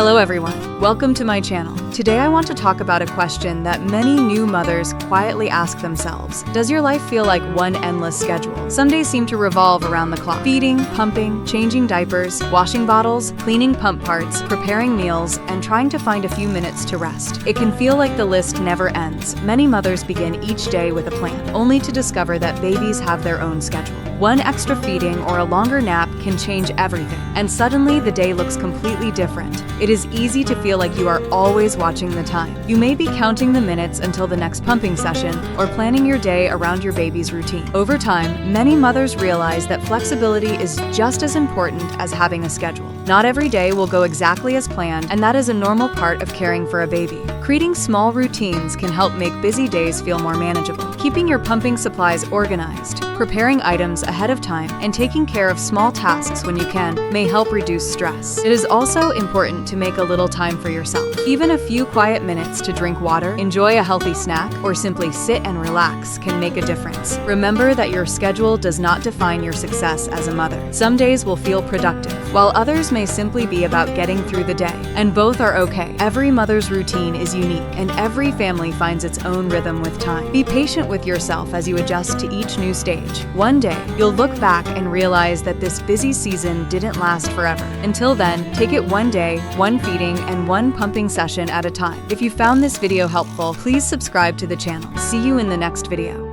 Hello everyone, welcome to my channel. Today I want to talk about a question that many new mothers quietly ask themselves. Does your life feel like one endless schedule? Some days seem to revolve around the clock. Feeding, pumping, changing diapers, washing bottles, cleaning pump parts, preparing meals, and trying to find a few minutes to rest. It can feel like the list never ends. Many mothers begin each day with a plan, only to discover that babies have their own schedule. One extra feeding or a longer nap can change everything, and suddenly the day looks completely different. It is easy to feel like you are always watching the time. You may be counting the minutes until the next pumping session or planning your day around your baby's routine. Over time, many mothers realize that flexibility is just as important as having a schedule. Not every day will go exactly as planned, and that is a normal part of caring for a baby. Creating small routines can help make busy days feel more manageable. Keeping your pumping supplies organized, preparing items ahead of time, and taking care of small tasks when you can may help reduce stress. It is also important to make a little time for yourself. Even a few quiet minutes to drink water, enjoy a healthy snack, or simply sit and relax can make a difference. Remember that your schedule does not define your success as a mother. Some days will feel productive, while others may simply be about getting through the day, and both are okay. Every mother's routine is unique, and every family finds its own rhythm with time. Be patient with yourself as you adjust to each new stage. One day, you'll look back and realize that this busy season didn't last forever. Until then, take it one day, one feeding, and one pumping session at a time. If you found this video helpful, please subscribe to the channel. See you in the next video.